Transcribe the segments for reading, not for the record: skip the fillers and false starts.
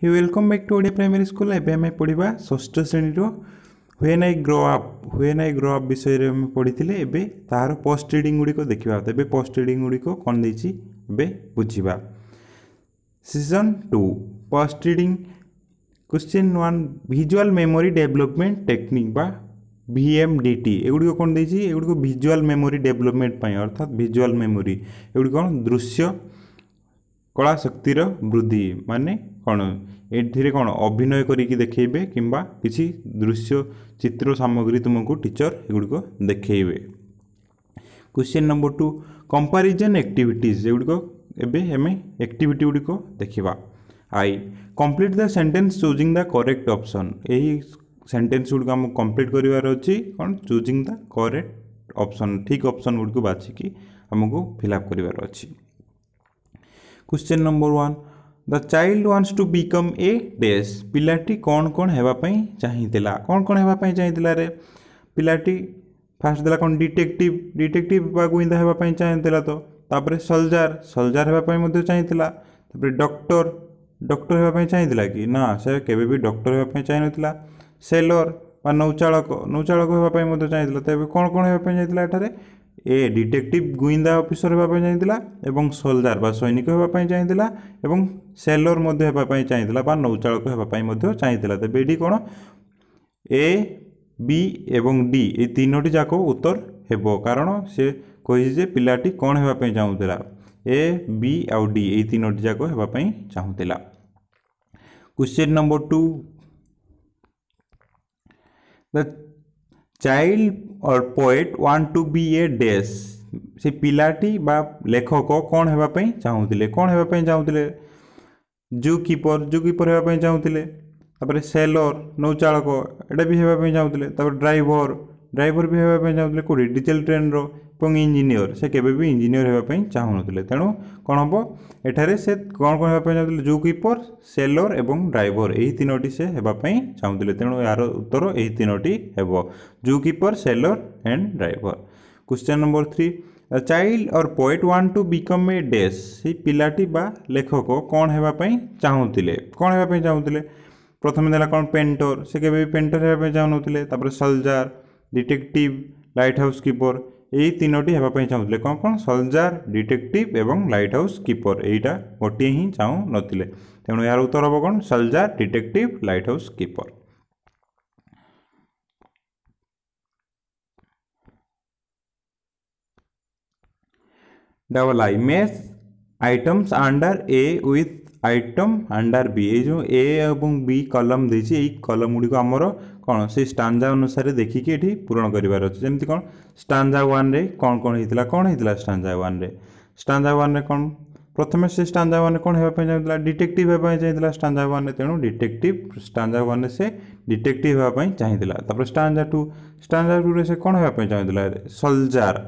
He welcome back to Odia primary school. एबे हमें पढ़ा षष्ठ श्रेणी व्हेन आई ग्रो अप विषय में पढ़ी एबे तार पोस्ट रीडिंग गुड़िक देखा। एबे पोस्ट रीडिंग गुड़िक कौन देछि एबे बुझिबा। Season 2 post reading question 1 visual memory development technique बा VMDT एगुड़िक कौन देछि एगुड़िक विजुअल मेमोरी डेवलपमेंट अर्थात विजुअल मेमोरी एगुड़िक कौन दृश्य कला शक्तिर वृद्धि माने कौन ये कौन अभिनय करिकी देखेबे किंबा किसी दृश्य चित्र सामग्री तुमको टीचर एगुड़िक देखेबे। क्वेश्चन नंबर 2 कंपैरिजन एक्टिविटीज एगुड़िक एबे हमें एक्टिविटी गुड़िक देखा। I complete the sentence choosing the correct option यही सेंटेंस गुड़िक आम कंप्लीट करार अच्छी कौन चूजिंग द करेक्ट ऑप्शन ठीक ऑप्शन गुड़िक बाछिकी आमको फिलअप करार अच्छी। Question number 1 the child wants to become a dash पिलाटी कौन कौन हेबापई चाहिला कौन कौन हेबापई चाहिला रे पिलाटी फास्ट देला कौन डिटेक्टिव बा गुइंदा हेबापई चाहिला तो तापरे सोल्जर हेबापई मध्ये चाहिला तापरे डॉक्टर हेबापई चाहिला कि ना से केबे भी डॉक्टर हेबापई चाहि नथिला। सेलर बा नौचालक हेबापई मध्ये चाहिला तबे कौन कौन हेबापई चाहिला एठारे ए डिटेक्टिव गुइंदा ऑफिसर हेबापई चाहिला एवं सोल्जर बा सैनिक हेबापई चाहिला एवं सेलर मध्ये हेबापई चाहिला बा नौचालक हेबापई मध्ये चाहिला। तबे एडी कोन ए बी एवं डी ए तीनोटी जाक उत्तर हेबो कारण से कहि जे पिलाटी कोन हेबापई चाहुतला ए बी आ डी ए तीनोटी जाक हेबापई चाहुतला। क्वेश्चन नंबर 2 द चाइल्ड और poet want to be a dash से पिलाटी बा लेखक कौन हेबापई चाहुतिले जू कीपर हेबापई चाहुतिले तापर सेलर नौचालक एटा भी हेबापई चाहुतिले तापर ड्राइवर भी हेबापई चाहुतिले कोडी डीजल ट्रेन रो एवं इंजीनियर से केबे भी इंजीनियर हेबापई चाहुनथिले तेणु कौन हम एठारे से कौन कौन हेबापई चाहुतिले जू कीपर सेलर एवं ड्राइवर एही तीनोटी से हेबापई चाहुतिले तेणु यार उत्तर एही तीनोटी हेबो zoo keeper sailor and driver. Question number 3 the child और poet want to become a dash से पिलाटी बा लेखक कौन हेबापई चाहुतिले प्रथम देला कौन पेंटर से केबे भी पेंटर हेबापई चाहुनथिले तापर soldier detective lighthouse keeper यही तीनोटी हेबापई चाहुतिले कौन कौन सोल्जर डिटेक्टिव एवं लाइट हाउस कीपर एटा गोटे ही चाहू नथिले तेणु यार उत्तर हम कौन soldier detective lighthouse keeper. Double I match items under A with item under B ये जो ए एवं बी कलम देछि एई कलम गुडी को हमर कौन से स्टांजा अनुसार देखिकी एठी पूर्ण करिवार अछि जेमति कौन स्टांजा 1 रे कौन हेतिला स्टांजा 1 रे कौन प्रथमे से स्टांजा 1 रे कौन हेबा पय चाहिला डिटेक्टिव हेबा पय चाहिला स्टांजा 1 रे तेणु डिटेक्टिव स्टांजा 1 रे से डिटेक्टिव हेबा पय चाहिला तापर स्टांजा 2 रे से कौन हेबा पय चाहिला सोल्जर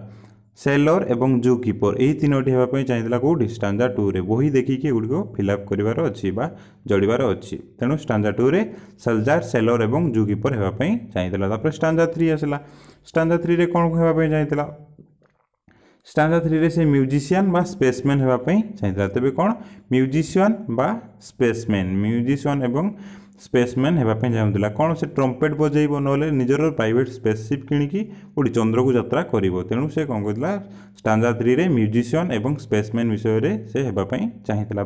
सेलर एवं जू कीपर यही तीनोटी हेबापई चाहिला कोडी स्टांजा 2 रे वही देखिकी गुडको फिलअप करिवार अछि बा जोड़ीबार अछि तेणु स्टांजा 2 रे सोल्जर सेलर एवं जू कीपर हेबापई चाहिला। तापर स्टांजा 3 आसला स्टांजा 3 रे कोन हेबापई चाहिला स्टांजा 3 रे से म्यूजिशियन बा स्पेसमैन हेबापई चाहिला तबे कोन म्यूजिशियन एवं स्पेसमैन हेबापई चाहुतिला कौन से ट्रम्पेट बजेइबो नले निजर प्राइवेट स्पेसशिप किणिकी गोटे चंद्र को यात्रा करिवो तेणु से कौन कहला स्टांजा 3 रे म्यूजिशियन एवं स्पेसमैन विषय रे से हेबापई चाहिला।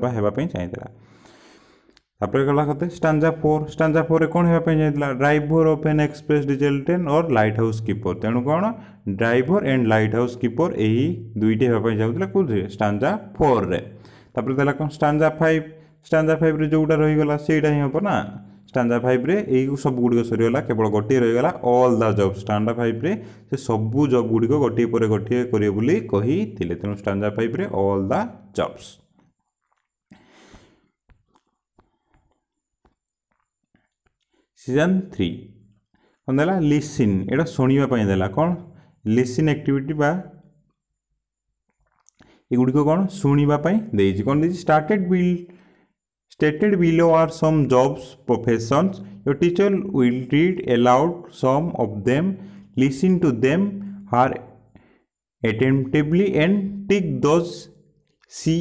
तापर गला कते स्टांजा 4 रे कौन हेबापई चाहिला driver of N express diesel train और लाइट हाउस कीपर तेणु कौन driver and light house keeper एही दुईटी हेबापई चाहुतिला कोथि स्टांजा 4 रे। तापर देला कौन स्टांजा 5 रे जोटा रही गला सेटा ही हो ना स्टांजा 5 रे एई सब गुडी सरीगला केवल गोटे रही गला ऑल द जॉब स्टांजा 5 रे से सब जॉब गुडी को गोटे पर गोटे करियो बोली कहिथिले तेणु स्टांजा 5 रे ऑल द जॉब्स। सीजन 3 कौन देला लिसन एटा सुनिबा पई देला कौन लिसन एक्टिविटी बा एगुडी को कौन सुनिबा पई देछि कौन देछि Stated below are some jobs professions. Your teacher will read aloud some of them. Listen to them attentively and tick those she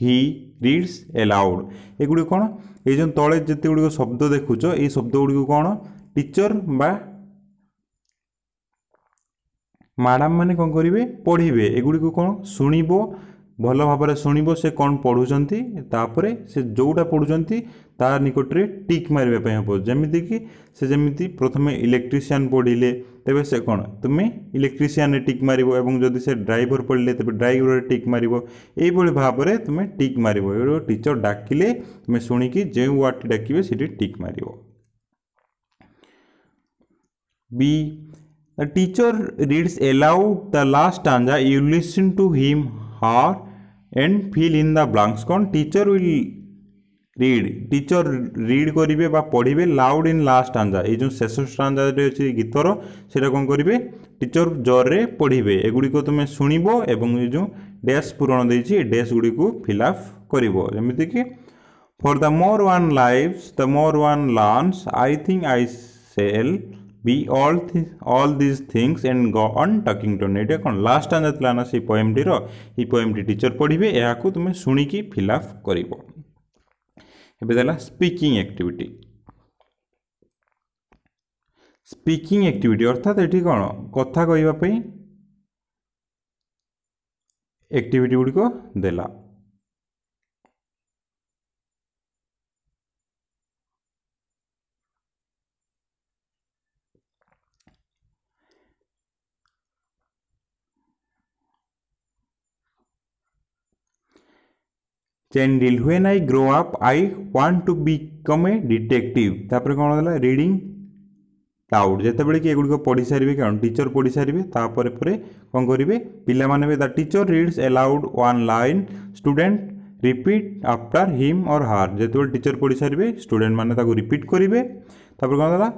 ହି ରିଡ୍स ଏଲାଉଡ୍। ଏଗୁଡ଼ିକ କ'ଣ ଏଇ ଯେଉଁ ତଳେ ଯେତେ ଗୁଡ଼ିକ ଶବ୍ଦ ଦେଖୁଛ ଏଇ ଶବ୍ଦ ଗୁଡ଼ିକ କ'ଣ टीचर बा मैडम माने कौन करेंगे पढ़े एगुड़ी कौन शुणव भल भाव शुणव से कौन पढ़ुंट से जोटा पढ़ुंट ता निकट में टिक मारे हम जमीती कि से जमी प्रथम इलेक्ट्रीशियन पढ़ले तेरे से कौन तुम्हें इलेक्ट्रीशियन टिक मार जदि से ड्राइवर पढ़ले तेज ड्राइवर टिक मार यही भाव में तुम्हें टिक मार टीचर डाकिले तुम्हें शुणिकी जो वार्ड डाकिए से टिक मार। B. The teacher reads aloud the last stanza. You listen to him, her, and fill in the blanks. कौन teacher will read. Teacher read करिवे बा पढ़िबे loud in last stanza. ये जो शेष स्टांजा रे अछि गीतर सेटा कौन करिवे टीचर जोर रे पढ़िबे एगुडी को तुमे सुनिबो एवं ये जो डैश पूरण देछि डैश गुडी को फिल अप करिवो जेमिति कि for the more one lives the more one learns. I think I shall be all these things and go on talking to it कौन लास्ट टाइम जातला ना से पोएम टी रो ई poem T teacher पढ़िबे एहा को तुमे सुनी की फिल अप करिवो। एबे देला स्पीकिंग एक्टिविटी। स्पीकिंग एक्टिविटी अर्थात एठी कौन कथा कहइबा पई एक्टिविटी गुडी को देला। चैंडिल when I grow up I want to become a detective तापर कौन है रीडिंग लाउड जिते बड़े कि एगुड़ी पढ़ी सारे कौन टीचर पढ़ी सारे तापर कौन करेंगे पिला माने the teacher reads allowed one line student repeat after him और हार जिते टीचर पढ़ी सारे स्टूडेंट माने रिपीट करेंगे तापर कौन है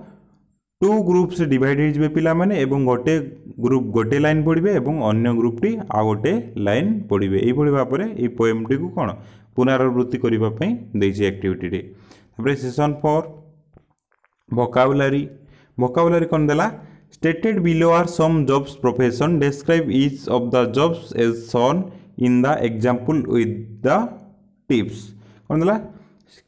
टू ग्रुप्स डिवाइड हो पिला माने एवं गोटे ग्रुप गोटे लाइन पढ़े एवं अन्य ग्रुपटी आ गोटे लाइन पढ़े यही भाव में ये पोएमटी को कौन पुनरावृत्ति करने एक्टिविटी। सेशन 4 वोकाबुलारी। वोकाबुलारी कौन देला stated below are some jobs profession describe each of the jobs as shown in the example with the tips कौन देला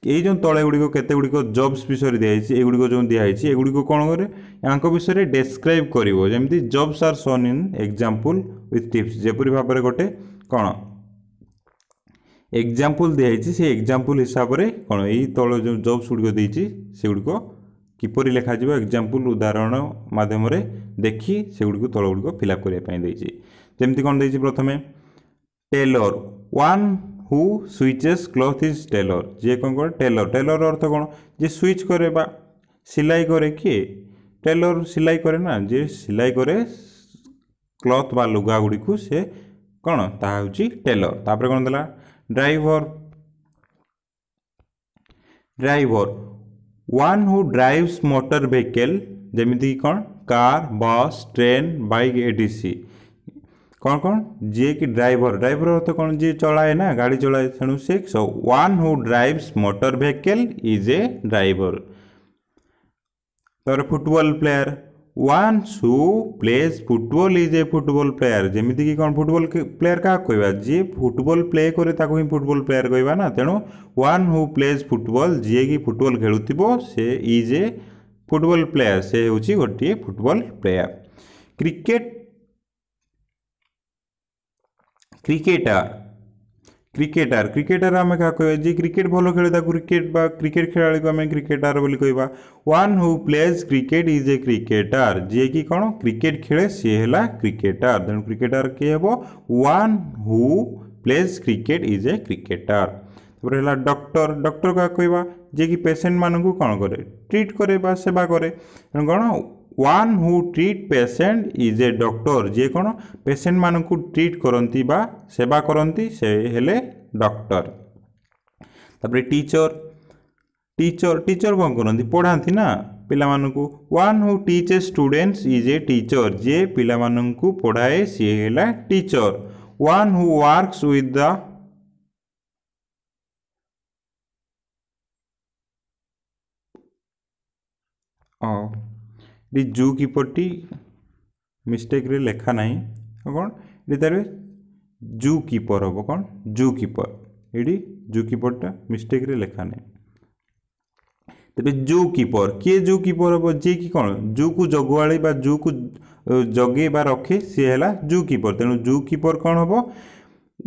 ये जो तले गुड़िक केते गुड़िक जॉब्स विषय दिखाई एगुड़िक जो दिखाई एगुड़िक कौन करे यहाँ विषय डेस्क्राइब करिवो जेमती jobs are shown in example with tips जेपरी भाव में गोटे कौन एग्जांपल दिखाई से एग्जांपल हिसाब से कौन यही तल जो जॉब्स गुड़िक देती से गुड़िक किपरि लिखा जाए एग्जांपल उदाहरण माध्यम देखी से गुड़िक तल गुड़िक फिलअप करने जमती कौन देती प्रथम टेलर वन हु स्विचेस क्लॉथ इज टेलर जे कौन करे टेलर टेलर अर्थ कौन जे स्विच करे बा सिलाई करे किए टेलर सिलाई करे ना जे सिलाई करे क्लॉथ बा लुगा गुड़ी को से कौन ताहा होची टेलर। तापर कौन देला driver driver one who drives motor vehicle जेमिति कौन car bus train bike ATC कौन कौन जी कि ड्राइवर ड्राइवर अर्थ कौन जी चलाए ना गाड़ी चलाए तेणु से so one who drives motor vehicle is a driver. तर football player one who plays football is a football player जेमिति कि कौन फुटबॉल प्लेयर क्या कहवा जी फुटबॉल प्ले करे ताको ही फुटबॉल प्लेयर कहवा ना तेणु वन हु प्लेज फुटबॉल जी कि फुटबॉल खेलुथिबो से इज ए फुटबॉल प्लेयर से होची गोटे football player. Cricket cricketer cricketer cricketer आम क्या कह जी क्रिकेट भल खेले क्रिकेट बा क्रिकेट खेला को आम क्रिकेटर बोली कहवा one who plays cricket is a cricketer जी कि कौन क्रिकेट खेले सी है क्रिकेटर तेणु क्रिकेटर किए हे one who plays cricket is a cricketer. है डॉक्टर डॉक्टर क्या कहवा जी कि पेसेंट मानू कौन करे ट्रीट करे बा सेवा करे कौन one who treat patient is a doctor जी कौन पेसेंट मान को ट्रीट करती बा सेवा करती से हेले डॉक्टर। तापर टीचर टीचर टीचर कौन करती पढ़ाती ना पिला मानू one who teach a students is a teacher जे पिला मानू पढ़ाए सी है teacher. One who works with the zoo कीपरटी मिस्टेक रे लेखा ना कौन ये जू कीपर हम कौन जू कीपर ये जू कीपरटा मिस्टेक रे लेखा नहीं तेरे जू कीपर किए जू कीपर हम जी कि कौन जू को जगुआली जू को जगे रखे सी है जू कीपर तेणु जू कीपर कौन हम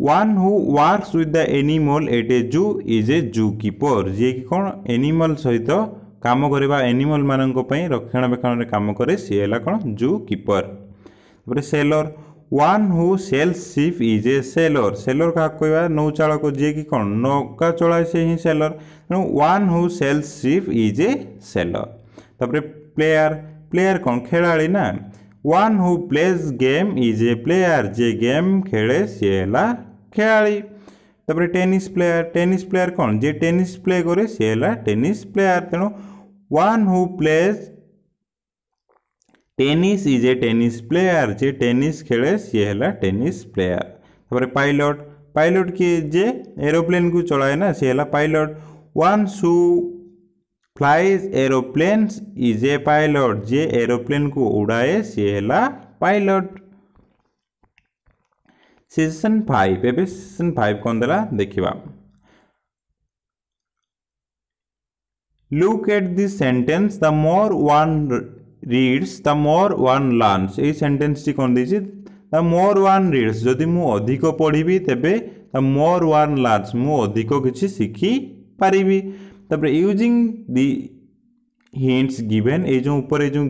one who works with the animal at a zoo is ए जू कीपर जी कि कौन एनिमल सहित काम करवा एनिमल मान रक्षणाबेक्षण काम करे सी है कौन zoo keeper sailor one who sails ship is a sailor sailor क्या कहवा नौचालक जी कि कौन नौका चलाए से ही सेलर तेणु one who sails ship is a sailor तापर प्लेयर प्लेयर कौन खेलाड़ी ना one who plays game is a player जे गेम खेले सी है खेलाड़ी तापर टेनिस प्लेयर कौन जे टेनिस प्ले करे सी है टेनिस प्लेयर तेणु one who pledge tennis is a tennis player J tennis खेले सी है टेनिस प्लेयर तापर पायलट पायलट किए जे एरोप्लेन को चलाए ना सी है pilot one who flies aeroplanes is a pilot J aeroplane को उड़ाए सी है पायलट सेशन 5 एबे सेशन 5 कौन देला देखिबा look at this sentence the more one reads the more one learns ये सेंटेंस टी कौन दीजिए द मोर वन रीड्स जदि मु अधिक पढ़ी तेबे द मोर वन लर्न्स मु अधिक किछि शिखी पारिबी तब यूजिंग दि हिंट्स गिवन ये जो ऊपर जो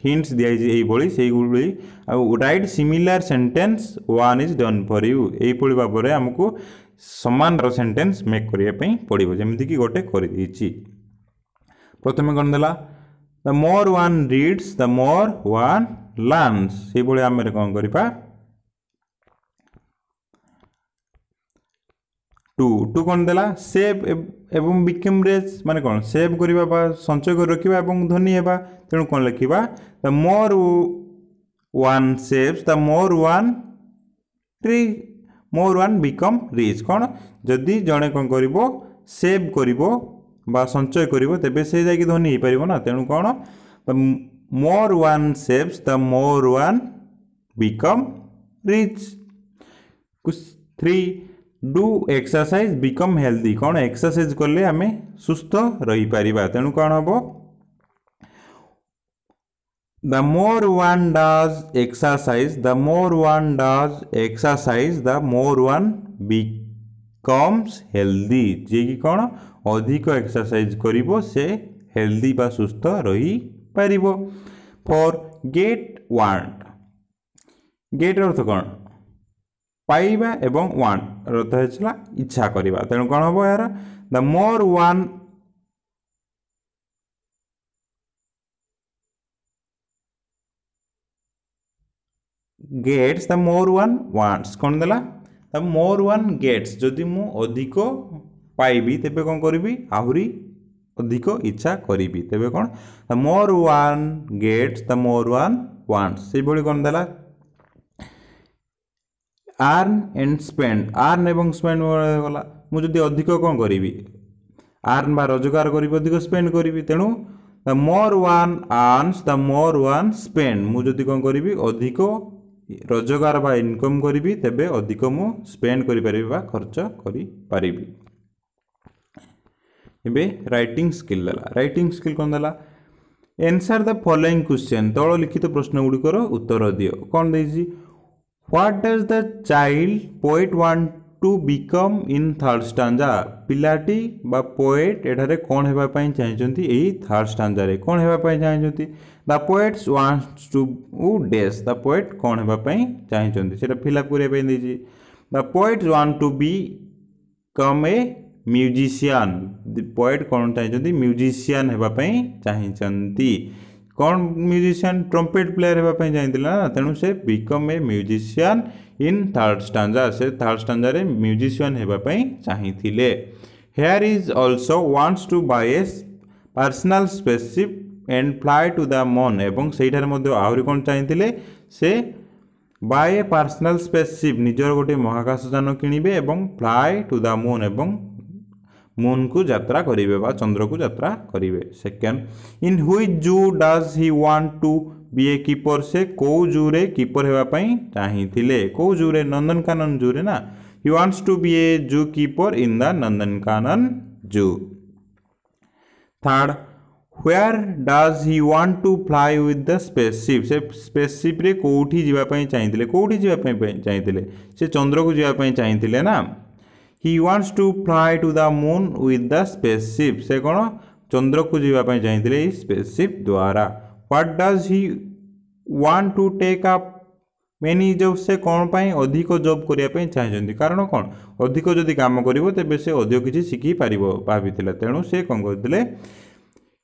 हिंट्स दिया ये से right similar sentence one is done for you ये भाव में आमको समान सेंटेंस मेक करने पड़ो जमीक कि गोटे कर प्रथम कौन देला the more one reads the more one learns से आम कौन करवा टू कौन देला सेव एवं बिकम रिच माने कौन सेव करवा संचय कर रखा और धनी होगा तेणु कौन लिखा the more one saves the more one become rich कौन जदि जड़े कौन कर सेव कर संचय कर तेबे से जाकि धनी हो पार ना तेणु कौन the more one saves the more one become rich 3 do exercise become healthy कौन एक्सरसाइज कले आम सुस्थ रही पारिबा तेणु कौन हम the more one does exercise the more one does exercise the more one becomes healthy जी कि कौन अधिक एक्सरसाइज करिवो से हेल्दी बा सुस्थ रही पारिबो फॉर गेट वांट गेट अर्थ कौन पाइबा एवं वांट अर्थ है इच्छा करवा तेणु कौन हम यार the more one gets the more one wants कौन देला द मोर वन गेट्स जदि मु अधिक पाइबी तेबे कौन करी आहरी अधिक इच्छा करी तेबे कौन the more one gets the more one wants से भली कौन देला आर्न एंड स्पेंड आर्न एवं स्पेंड गला मुझे अधिक कौन करी आर्न बा रोजगार करी अधिक स्पेंड करी तेणु the more one earns the more one spend मुझे कौन करी अधिक रोजगार बा इनकम करी तेबे अधिक मु स्पेंड करि पारिबी बा खर्च करि पारिबी एबे राइटिंग स्किल देला राइटिंग स्किल कौन देला आंसर द फॉलोइंग क्वेश्चन तल लिखित प्रश्न गुड़िकर उत्तर दियो कौन देजी What does the child poet want to become in third stanza पिलाटी बा पोएट एठारे कौन हेबा पई चाहिचंती एही थर्ड स्टांजा रे कौन हेबा पई चाहिचंती the poets wants to dash the poet कौन हेबा पई चाहिचंती सेटा फिलअप करे पई देजी the poets want to become a musician the poet कौन चाहिचंती म्यूजिशियन हेबा पई चाहिचंती कौन म्यूजिशियन ट्रम्पेट प्लेयर हेबा पई चाहिथिला ना तेणु से become a musician in third stanza से थर्ड स्टांजा रे म्यूजिशियन हेबा पई चाहिथिले here is also wants to buy a personal spaceship and fly to the moon एवं सेठार मध्ये आहुरी कोन चाहिथिले से बाय ए पर्सनल स्पेसशिप निजर गोटे महाकाशयान किनिबे एवं फ्लाई टू द मून एवं मून को यात्रा करिवे बा चंद्र को यात्रा करिवे second in which zoo does he want to be a keeper से को जू रे कीपर हेबा पई चाहिथिले को जू रे नंदनकानन जू रे ना He wants to be a zookeeper in the Nandankanan Zoo. Third, where does he want to fly with the spaceship? से spaceship रे कोठी जीवा पई चाहिथिले कोठी जीवा पई चाहिथिले से चंद्र को जीवा पई चाहिथिले ना. He wants to fly to the moon with the spaceship. से कोन चंद्र को जीवा पई चाहिथिले spaceship द्वारा. What does he want to take up many jobs? से कोन पई अधिक जॉब करिया पई चाहिजंती कारण कोन अधिक जदि काम करिवो तेबे से अधिक किछि सिखि पारिबो भाबिथिले तेणु से कोन करथिले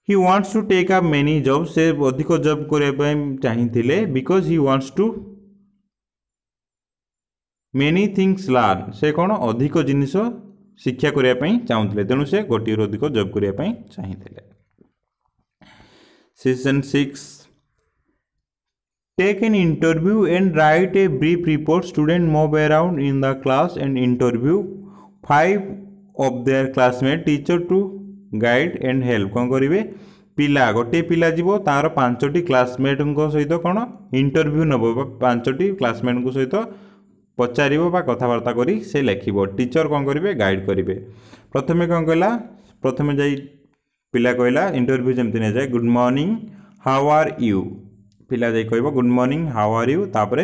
he wants to take up many jobs से अधिक जॉब करिया पई चाहिथिले because he wants to many things learn से कोन अधिक जिनिस शिक्षा करिया पई चाहुथिले तेणु से गोटी अधिक जॉब करिया पई चाहिथिले. Season 6 Take an interview and write a brief report. Student move around in the class and interview 5 of their classmates. Teacher to guide and help. कौन करिवे पिला गोटे पिला जीवो तार 5टी क्लासमेट को सहित कोन इंटरव्यू नबो 5टी क्लासमेट को सहित पचारिबो बा कथावार्ता करी से लेखिबो. टीचर कौन करिवे गाइड करिवे. प्रथमे कौन कहला प्रथमे जाई पिला कहला इंटरव्यू जेमति ने जाय good morning how are you पिला जाई कहबो good morning how are you तापरे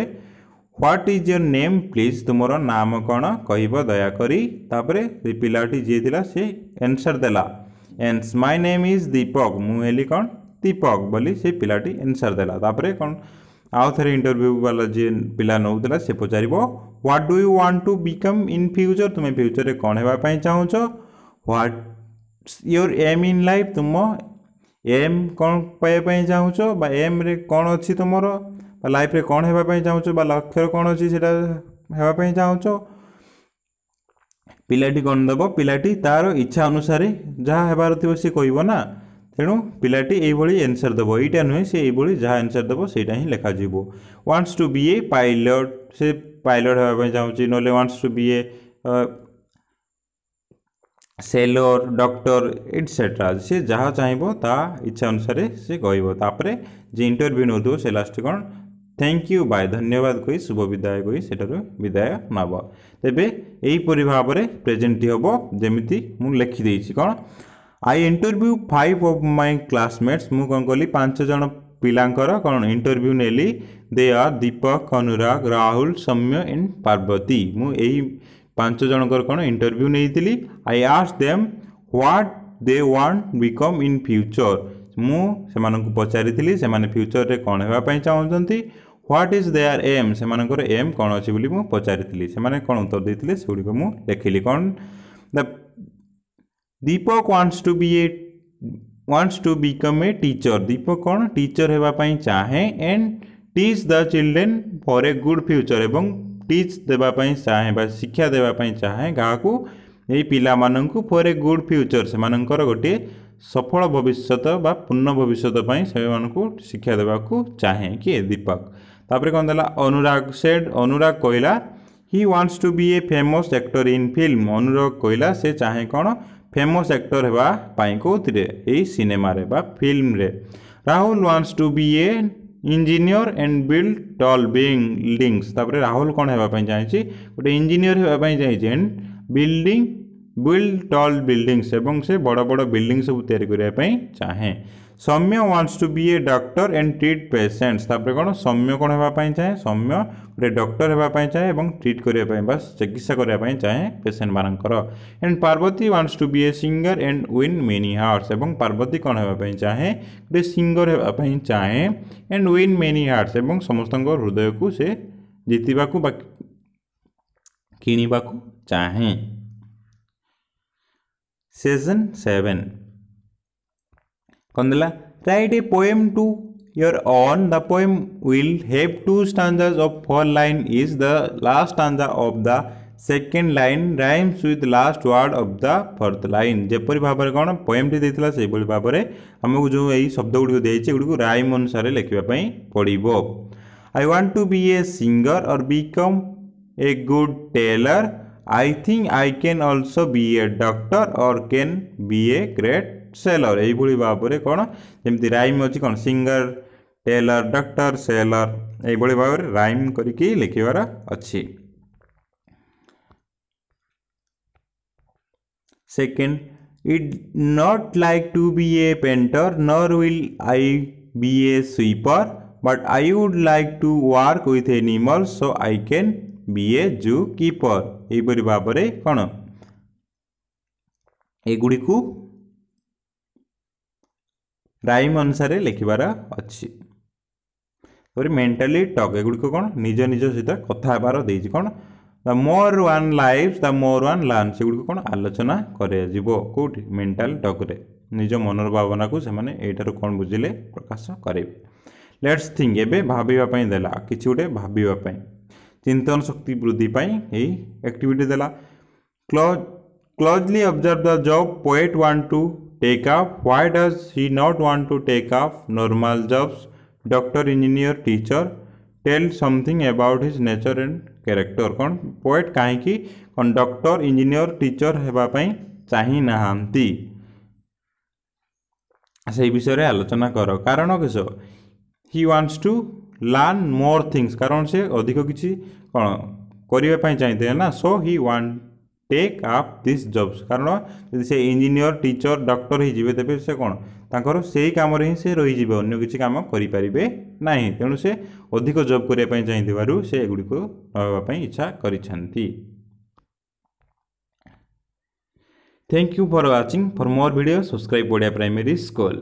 what is your name please तुमरो नाम कोन कहबो दया करी तापरे से पिलाटी जे दिला से आंसर देला एंड माय नेम इज दीपक मु हेली कोन दीपक बोली से पिलाटी आंसर देला तापरे कोन आउ थरे इंटरव्यू वाला जे पिला नउतला से पचारिबो what do you want to become in future तुमे फ्यूचर रे कोन हेबा पई चाहूछो what your aim in life तुम एम कौन पाइबा चाहूच बा एम रे कौन अच्छी तुम लाइफ रे कौन हेबा चाहूच बा लक्ष्य कौन अच्छी से हेबा चाहूच पिलाटी कौन देव पिलाटी तार इच्छा अनुसार जहाँ हेबार थी सी कह ना तेणु पिलाटी यही आंसर देव यहीटा नुहे से यही जहाँ आंसर देव सेटा ही लिखा wants to be a pilot से पायलट हेबा चाहूँगी ना wants to be a sailor doctor etcetera से जहाँ चाहिए ता इच्छा अनुसार से कहपर जे इंटरव्यू नौ से लास्ट कौन थैंक यू बाय धन्यवाद कही शुभ विदाय कही सेठार विदाय नब तेबे यहीपरि भाव में प्रेजेंट हम जमी मुझे लिखिदे कौन I interview 5 of my classmates मु कौन कली 5 जन पिलांकर कौन इंटरव्यू नेली they are Deepak Anurag Rahul Soumya and Parvati मु यही 5 जनकर कौन इंटरव्यू नहीं I ask them what they want become in future मु सेमानंकु पचारिथिली सेमाने फ्यूचर रे कौन हेबा पई चाहउछंती व्हाट इज देयर एम सेमानंकर एम कौन अछि बोली मु पचारिथिली सेमाने कौन उत्तर देथिले सेउडी को मु लिखिली कौन the Deepak wants to become a teacher दीपक कौन टीचर हेबा पई चाहे and teach the children for a good future एवं टीच देवाई चाहे बा शिक्षा देवाई चाहे गाँकू यही पिला माननकु फॉर ए गुड फ्यूचर से मानकर गोटे सफल भविष्यत बा पूर्ण भविष्यत से मानकु शिक्षा देवाकू चाहे किए दीपक तापरे कौन देला अनुराग सेड अनुराग कहला he wants to be a famous actor in film Anurag कहला से चाहे कौन फेमस एक्टर हेबा पाई कोथिरे एई सिनेमा रे बा फिल्म रे Rahul wants to be a engineer and build tall buildings तापरे राहुल कौन हेबा चाहिए गोटे इंजीनियर हेबा चाहिए एंड बिल्ड टॉल बिल्डिंग्स एवं से बड़ बड़ बिल्डिंग सब तैयारी करने चाहे Soumya wants to be a doctor and treat patients तापरे कौन सौम्य कौन हेबा चाहे सौम्य गोटे डॉक्टर हेबा चाहे एवं ट्रीट करने बस चिकित्सा करने चाहे पेशेंट मानकर and Parvati wants to be a singer and win many hearts एवं पार्वती कौन हेबा चाहे गोटे सिंगर हेबा चाहे एंड विन मेनी हार्ट्स एवं समस्त हृदय को से जीतवा किणवाकू चाहे सेशन 7 कौन देला write a poem to your own the poem will have 2 stanzas of 4 line is the last stanza of the second line rhymes with last word of the fourth line जेपरी भाव में कौन पोएम टी देथिला से बड़ी भाव में हमको जो यही शब्द गुड़ी देछि गुड़ी राइम अनुसार लिखा पड़ो I want to be a singer और become a good tailor I think I can also be a doctor और can be a great sailor यही भाव में कौन जमी राइम अच्छी कौन सिंगर टेलर डॉक्टर सेलर यही भाव में राइम करके लिखार अच्छी Second, it not like to be a painter, nor will I be a sweeper, but I would like to work with animals so I can be a zookeeper. ଏହିପରି ଭାବରେ କ'ଣ ଏଗୁଡ଼ିକୁ rhyme ଅନୁସାରେ ଲେଖିବାର ଅଛି। ତାପରେ ମେଣ୍ଟାଲି ଟକ୍ ଏଗୁଡ଼ିକ କ'ଣ ନିଜ ନିଜ ସହିତ କଥା ହେବାର ଦେଇଛି କ'ଣ ଦ ମୋର୍ ୱାନ୍ ଲାଇଫ୍ ଦ ମୋର୍ ୱାନ୍ ଲର୍ନ ସେଗୁଡ଼ିକୁ କ'ଣ ଆଲୋଚନା କରାଯିବ କେଉଁଠି ମେଣ୍ଟାଲ ଟକ୍ରେ ନିଜ ମନର ଭାବନାକୁ ସେମାନେ ଏଇଠାରୁ କ'ଣ ବୁଝିଲେ ପ୍ରକାଶ କରିବେ। ଲେଟ୍ସ ଥିଙ୍କ ଏବେ ଭାବିବା ପାଇଁ ଦେଲା କିଛି ଗୋଟେ ଭାବିବା ପାଇଁ ଚିନ୍ତନ ଶକ୍ତି ବୃଦ୍ଧି ପାଇଁ ଏଇ ଆକ୍ଟିଭିଟି ଦେଲା। Closely observe the job poet want to take off why does he not want to take off normal jobs doctor engineer teacher tell something about his nature and character कौन पोएट कहीं कौन doctor engineer teacher होगापी चाही नहांती से विषय रे आलोचना कर कारण किस he wants to learn more things कारण से अधिक किसी कौन करने चाहिए ना so he want take up this jobs कारण यदि से इंजीनियर टीचर डॉक्टर ही जीवे तेरे से कौन तांकर से काम ही से रही अन्य किसी काम करें ना तेणु से अधिक जॉब करने चाहिए से एगुड़िक नापी इच्छा करिसेंती। Thank you for watching for more video subscribe Odia primary school.